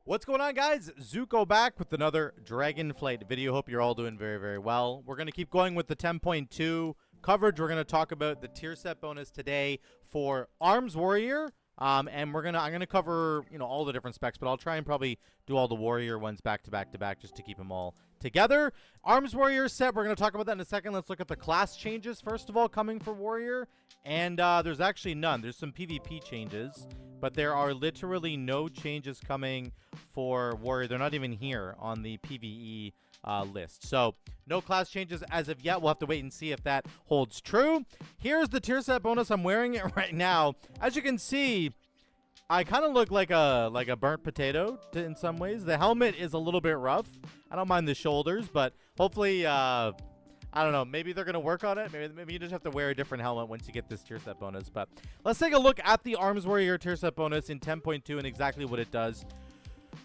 What's going on, guys? Zuko back with another Dragonflight video. Hope you're all doing very, very well. We're going to keep going with the 10.2 coverage. We're going to talk about the tier set bonus today for Arms Warrior. And I'm gonna cover, all the different specs, but I'll try and probably do all the Warrior ones back to back just to keep them all together. Arms Warrior set, we're gonna talk about that in a second. Let's look at the class changes first of all coming for Warrior. And there's actually none. There's some PvP changes, but there are literally no changes coming for Warrior. They're not even here on the PvE list. So no class changes as of yet. We'll have to wait and see if that holds true. Here's the tier set bonus. I'm wearing it right now. As you can see, I kind of look like a burnt potato in some ways. The helmet is a little bit rough. I don't mind the shoulders, but hopefully, I don't know. Maybe they're going to work on it. Maybe you just have to wear a different helmet once you get this tier set bonus. But let's take a look at the Arms Warrior tier set bonus in 10.2 and exactly what it does.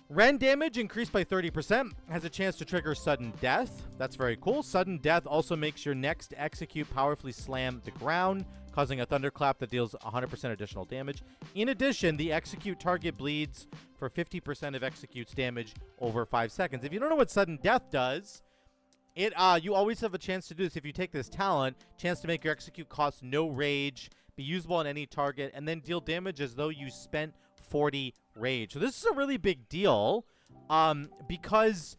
Rend damage increased by 30%, has a chance to trigger sudden death. That's very cool. Sudden death also makes your next execute powerfully slam the ground, causing a thunderclap that deals 100% additional damage. In addition, the execute target bleeds for 50% of execute's damage over 5 seconds. If you don't know what sudden death does, you always have a chance to do this if you take this talent, chance to make your execute cost no rage, be usable on any target, and then deal damage as though you spent 40 rage. So this is a really big deal because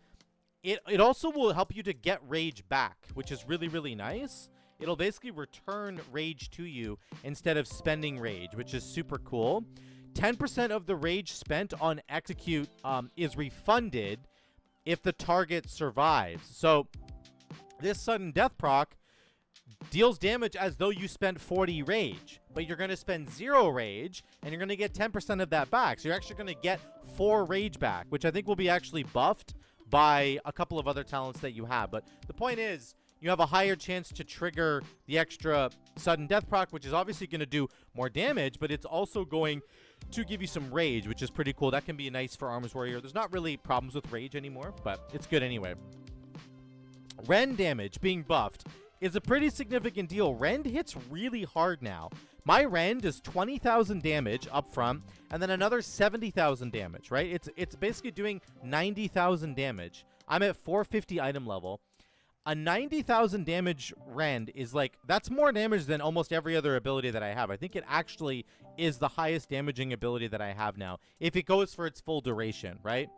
it also will help you to get rage back, which is really, really nice. It'll basically return rage to you instead of spending rage, which is super cool. 10% of the rage spent on execute is refunded if the target survives. So this sudden death proc deals damage as though you spent 40 rage, but you're going to spend 0 rage, and you're going to get 10% of that back. So you're actually going to get 4 rage back, which I think will be actually buffed by a couple of other talents that you have. But the point is, you have a higher chance to trigger the extra sudden death proc, which is obviously going to do more damage, but it's also going to give you some rage, which is pretty cool. That can be nice for Arms Warrior. There's not really problems with rage anymore, but it's good anyway. Rend damage being buffed is a pretty significant deal. Rend hits really hard now. My Rend is 20,000 damage up front, and then another 70,000 damage, right? It's basically doing 90,000 damage. I'm at 450 item level. A 90,000 damage Rend is that's more damage than almost every other ability that I have. I think it actually is the highest damaging ability that I have now, if it goes for its full duration, right?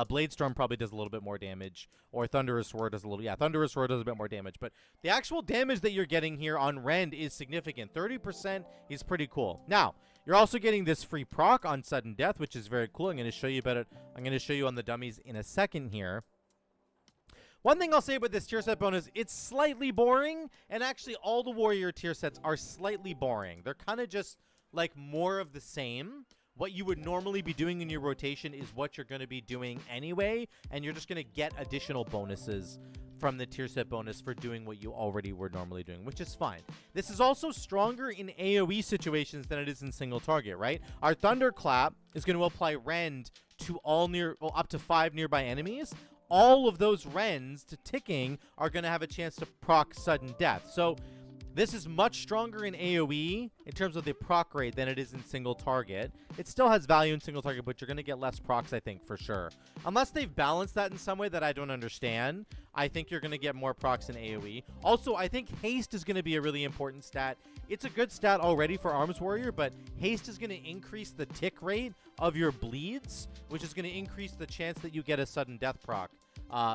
Blade Storm probably does a little bit more damage, or Thunderous Roar does a little, Thunderous Roar does a bit more damage, but the actual damage that you're getting here on Rend is significant. 30% is pretty cool. Now, you're also getting this free proc on sudden death, which is very cool. I'm going to show you about it. I'm going to show you on the dummies in a second here. One thing I'll say about this tier set bonus, it's slightly boring, and actually all the Warrior tier sets are slightly boring. They're kind of just more of the same. What you would normally be doing in your rotation is what you're going to be doing anyway, and you're just going to get additional bonuses from the tier set bonus for doing what you already were normally doing, which is fine. This is also stronger in AoE situations than it is in single target, right? Our Thunderclap is going to apply Rend to up to 5 nearby enemies. All of those Rends to ticking are going to have a chance to proc sudden death. So this is much stronger in AoE in terms of the proc rate than it is in single target. It still has value in single target, but you're going to get less procs, I think, for sure. Unless they've balanced that in some way that I don't understand, I think you're going to get more procs in AoE. Also, I think haste is going to be a really important stat. It's a good stat already for Arms Warrior, but haste is going to increase the tick rate of your bleeds, which is going to increase the chance that you get a sudden death proc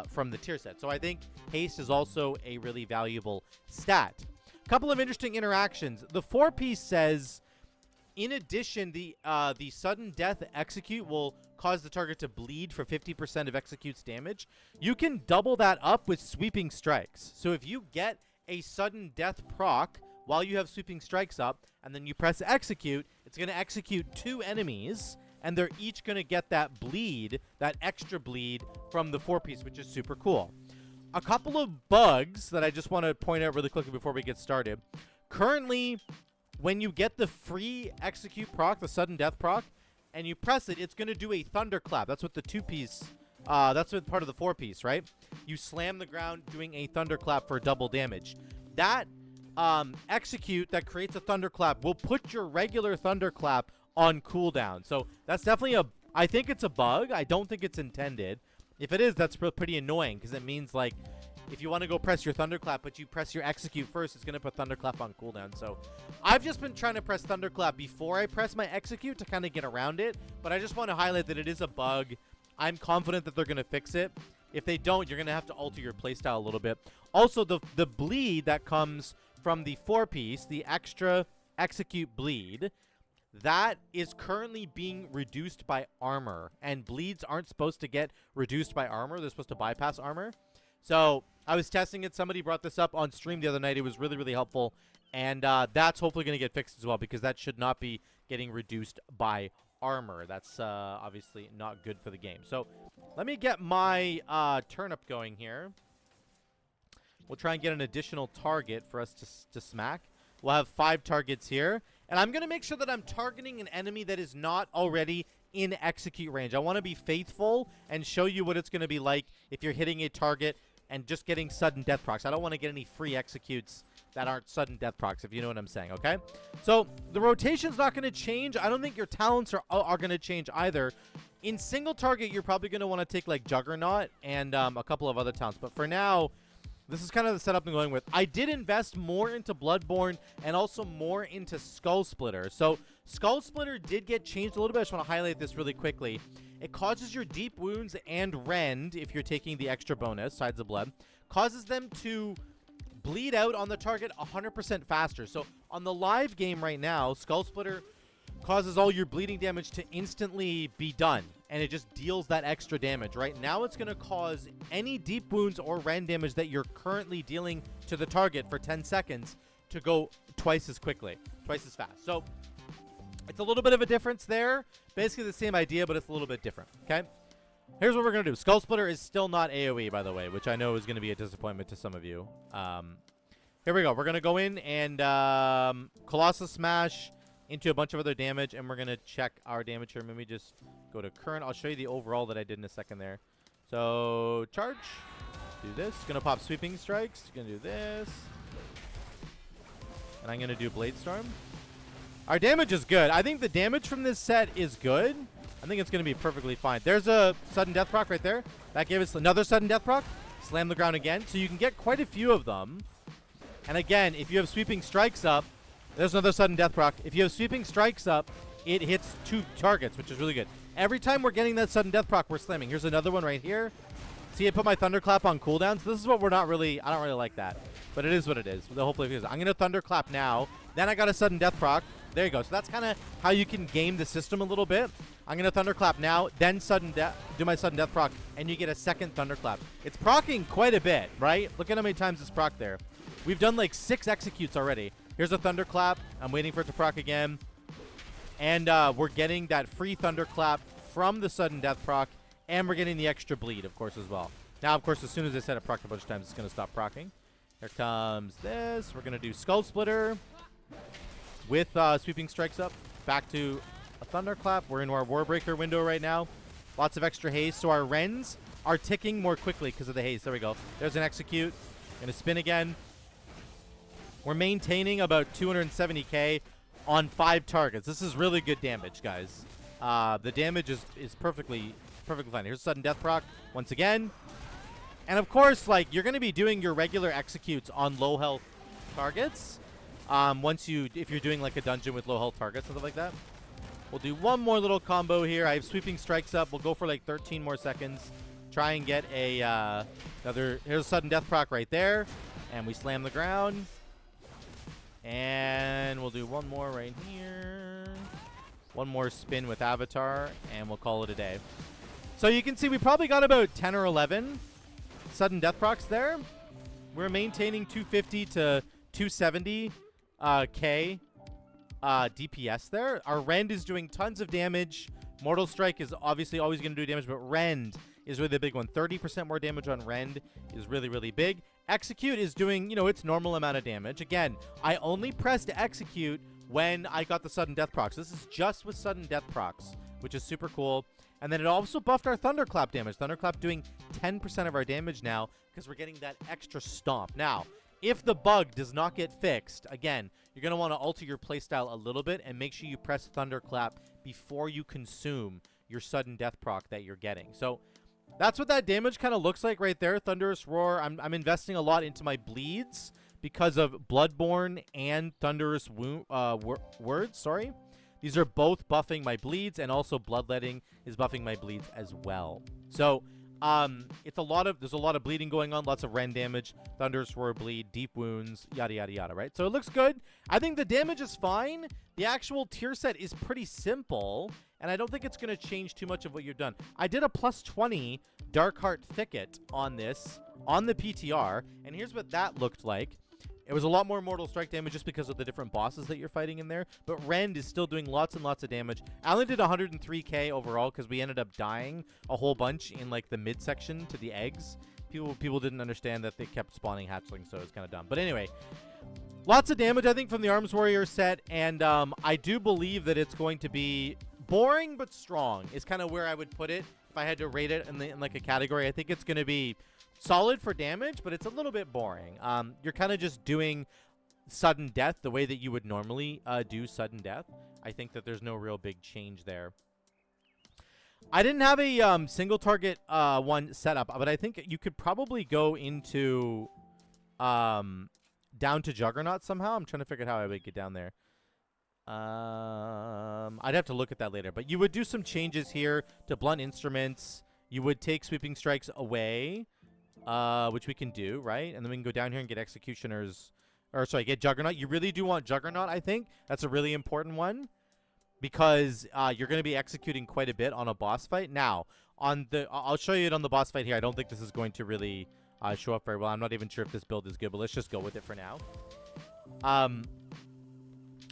from the tier set. So I think haste is also a really valuable stat. Couple of interesting interactions. The 4-piece says, in addition, the sudden death execute will cause the target to bleed for 50% of execute's damage. You can double that up with sweeping strikes. So if you get a sudden death proc while you have sweeping strikes up, and then you press execute, it's going to execute 2 enemies, and they're each going to get that bleed, that extra bleed from the 4-piece, which is super cool. A couple of bugs that I just want to point out really quickly before we get started. Currently, when you get the free execute proc, the sudden death proc, and you press it, it's going to do a thunderclap. That's what the 2-piece, that's what part of the 4-piece, right? You slam the ground doing a thunderclap for double damage. That execute that creates a thunderclap will put your regular thunderclap on cooldown. So that's definitely I think it's a bug. I don't think it's intended. If it is, that's pretty annoying because it means, like, if you want to go press your Thunderclap, but you press your execute first, it's going to put Thunderclap on cooldown. So I've just been trying to press Thunderclap before I press my execute to kind of get around it. But I just want to highlight that it is a bug. I'm confident that they're going to fix it. If they don't, you're going to have to alter your playstyle a little bit. Also, the bleed that comes from the 4-piece, the extra execute bleed, that is currently being reduced by armor. And bleeds aren't supposed to get reduced by armor. They're supposed to bypass armor. So I was testing it. Somebody brought this up on stream the other night. It was really, really helpful. And that's hopefully going to get fixed as well, because that should not be getting reduced by armor. That's obviously not good for the game. So let me get my turnip going here. We'll try and get an additional target for us to smack. We'll have 5 targets here. And I'm going to make sure that I'm targeting an enemy that is not already in execute range. I want to be faithful and show you what it's going to be like if you're hitting a target and just getting sudden death procs. I don't want to get any free executes that aren't sudden death procs, if you know what I'm saying, okay? So the rotation's not going to change. I don't think your talents are going to change either. In single target, you're probably going to want to take, like, Juggernaut and a couple of other talents. But for now, this is kind of the setup I'm going with. I did invest more into Bloodborne and also more into Skull Splitter. So Skull Splitter did get changed a little bit. I just want to highlight this really quickly. It causes your deep wounds and Rend, if you're taking the extra bonus, Sides of Blood, causes them to bleed out on the target 100% faster. So on the live game right now, Skull Splitter causes all your bleeding damage to instantly be done, and it just deals that extra damage. Right now it's going to cause any deep wounds or Rend damage that you're currently dealing to the target for 10 seconds to go twice as quickly, twice as fast. So it's a little bit of a difference there. Basically the same idea, but it's a little bit different, okay? Here's what we're going to do. Skull Splitter is still not AoE, by the way, which I know is going to be a disappointment to some of you. Here we go. We're going to go in and Colossus Smash into a bunch of other damage, and we're going to check our damage here. Let me just go to current. I'll show you the overall that I did in a second there. So, charge. Do this. Going to pop Sweeping Strikes. Going to do this. And I'm going to do Blade Storm. Our damage is good. I think the damage from this set is good. I think it's going to be perfectly fine. There's a sudden death proc right there. That gave us another sudden death proc. Slam the ground again. So you can get quite a few of them. And again, if you have Sweeping Strikes up, there's another sudden death proc. If you have Sweeping Strikes up, it hits 2 targets, which is really good. Every time we're getting that sudden death proc, we're slamming. Here's another one right here. See, I put my Thunderclap on cooldown. So this is what we're not really, I don't really like that. But it is what it is. Hopefully it is. I'm going to Thunderclap now. Then I got a sudden death proc. There you go. So that's kind of how you can game the system a little bit. I'm going to Thunderclap now, then do my sudden death proc, and you get a second Thunderclap. It's procking quite a bit, right? Look at how many times it's proc there. We've done like 6 executes already. Here's a Thunderclap. I'm waiting for it to proc again. And we're getting that free Thunderclap from the sudden death proc, and we're getting the extra bleed, of course, as well. Now, of course, as soon as I said it procced a bunch of times, it's going to stop procking. Here comes this. We're going to do Skull Splitter with Sweeping Strikes up. Back to a Thunderclap. We're in our Warbreaker window right now. Lots of extra haste. So our Rends are ticking more quickly because of the haste. There we go. There's an execute. Going to spin again. We're maintaining about 270k on 5 targets. This is really good damage, guys. The damage is perfectly fine. Here's sudden death proc once again. And of course, like, you're going to be doing your regular executes on low health targets. If you're doing like a dungeon with low health targets, something like that. We'll do one more little combo here. I have Sweeping Strikes up. We'll go for like 13 more seconds. Try and get a here's a sudden death proc right there. And we slam the ground. And we'll do one more right here. One more spin with Avatar, and we'll call it a day. So you can see we probably got about 10 or 11 sudden death procs there. We're maintaining 250 to 270 K DPS there. Our Rend is doing tons of damage. Mortal Strike is obviously always going to do damage, but Rend is really the big one. 30% more damage on Rend is really, really big. Execute is doing, its normal amount of damage. Again, I only pressed execute when I got the sudden death procs. This is just with sudden death procs, which is super cool. And then it also buffed our Thunderclap damage. Thunderclap doing 10% of our damage now because we're getting that extra stomp. Now, if the bug does not get fixed, again, you're going to want to alter your playstyle a little bit and make sure you press Thunderclap before you consume your sudden death proc that you're getting. So that's what that damage kind of looks like right there. Thunderous Roar. I'm investing a lot into my bleeds because of Bloodborne and Thunderous Words. Sorry. These are both buffing my bleeds, and also Bloodletting is buffing my bleeds as well. So there's a lot of bleeding going on, lots of Rend damage, Thunderous Roar bleed, deep wounds, yada yada yada, right? So it looks good. I think the damage is fine. The actual tier set is pretty simple, and I don't think it's going to change too much of what you've done. I did a +20 Darkheart Thicket on this, on the PTR, and here's what that looked like. It was a lot more Mortal Strike damage just because of the different bosses that you're fighting in there. But Rend is still doing lots and lots of damage. I only did 103k overall because we ended up dying a whole bunch in like the midsection to the eggs. People didn't understand that they kept spawning hatchlings, so it was kind of dumb. But anyway, lots of damage, I think, from the Arms Warrior set. And I do believe that it's going to be boring but strong is kind of where I would put it if I had to rate it in like a category. I think it's going to be solid for damage, but it's a little bit boring. You're kind of just doing sudden death the way that you would normally do sudden death. I think that there's no real big change there. I didn't have a single target one set up, but I think you could probably go into down to Juggernaut somehow. I'm trying to figure out how I would get down there. I'd have to look at that later, but you would do some changes here to blunt instruments. You would take sweeping strikes away, which we can do, right? And then we can go down here and get executioners, or sorry, get Juggernaut. You really do want Juggernaut, I think. That's a really important one because you're going to be executing quite a bit on a boss fight. Now, I'll show you it on the boss fight here. I don't think this is going to really show up very well. I'm not even sure if this build is good, but let's just go with it for now.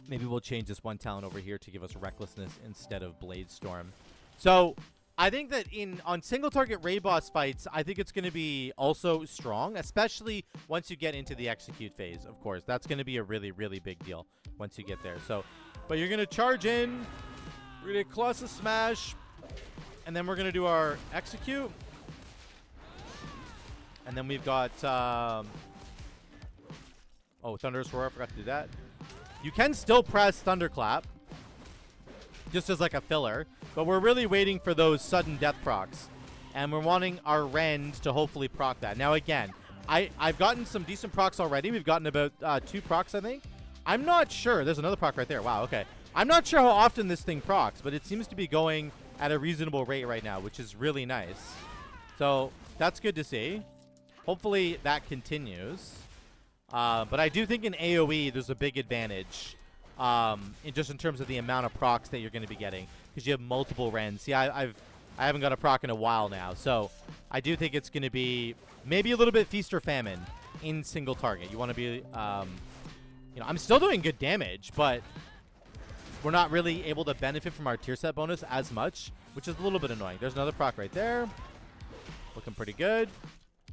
Maybe we'll change this one talent over here to give us Recklessness instead of Blade Storm. So I think that on single target raid boss fights, I think it's going to be also strong, especially once you get into the execute phase, of course. That's going to be a really, really big deal once you get there. So, but you're going to charge in, we're going to Colossus Smash, and then we're going to do our execute. And then we've got, Thunderous Roar, I forgot to do that. You can still press Thunderclap, just as like a filler, but we're really waiting for those sudden death procs, and we're wanting our Rend to hopefully proc that. Now again, I've gotten some decent procs already. We've gotten about 2 procs, I think. I'm not sure. There's another proc right there. Wow, okay. I'm not sure how often this thing procs, but it seems to be going at a reasonable rate right now, which is really nice. So that's good to see. Hopefully that continues. But I do think in AoE there's a big advantage in terms of the amount of procs that you're going to be getting because you have multiple Rends. See, I haven't got a proc in a while now, so I do think it's going to be maybe a little bit feast or famine in single target. You want to be, I'm still doing good damage, but we're not really able to benefit from our tier set bonus as much, which is a little bit annoying. There's another proc right there. Looking pretty good.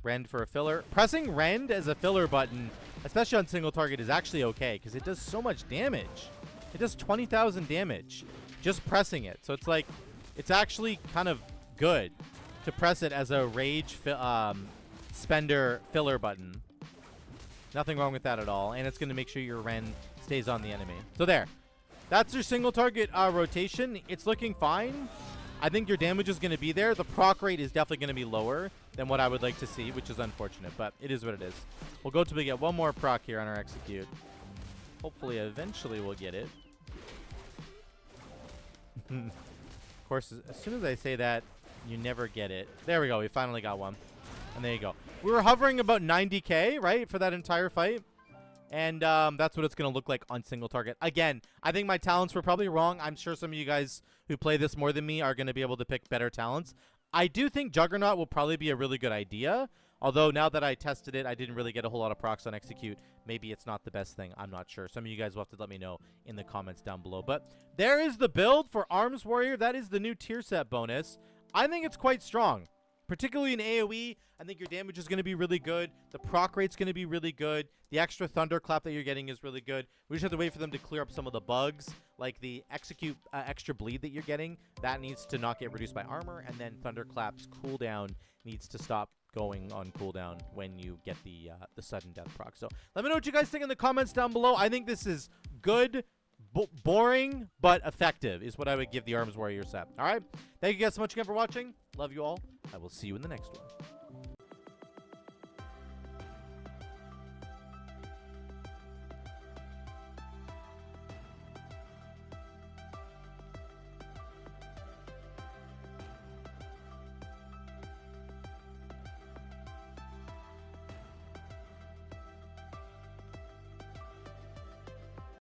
Rend for a filler. Pressing Rend as a filler button, especially on single target, is actually okay because it does so much damage. It does 20,000 damage just pressing it. So it's like, it's actually kind of good to press it as a rage spender filler button. Nothing wrong with that at all. And it's going to make sure your Rend stays on the enemy. So there. That's your single target rotation. It's looking fine. I think your damage is going to be there. The proc rate is definitely going to be lower than what I would like to see, which is unfortunate, but it is what it is. We'll go till we get one more proc here on our execute. Hopefully, eventually we'll get it. Of course, as soon as I say that, you never get it. There we go. We finally got one. And there you go. We were hovering about 90k, right, for that entire fight. And that's what it's going to look like on single target. Again, I think my talents were probably wrong. I'm sure some of you guys who play this more than me are going to be able to pick better talents. I do think Juggernaut will probably be a really good idea. Although now that I tested it, I didn't really get a whole lot of procs on execute. Maybe it's not the best thing. I'm not sure. Some of you guys will have to let me know in the comments down below. But there is the build for Arms Warrior. That is the new tier set bonus. I think it's quite strong. Particularly in AoE, I think your damage is going to be really good. The proc rate's going to be really good. The extra Thunderclap that you're getting is really good. We just have to wait for them to clear up some of the bugs, like the execute extra bleed that you're getting. That needs to not get reduced by armor, and then Thunderclap's cooldown needs to stop going on cooldown when you get the sudden death proc. So let me know what you guys think in the comments down below. I think this is good boring but effective is what I would give the Arms Warrior set. All right? Thank you guys so much again for watching. Love you all. I will see you in the next one.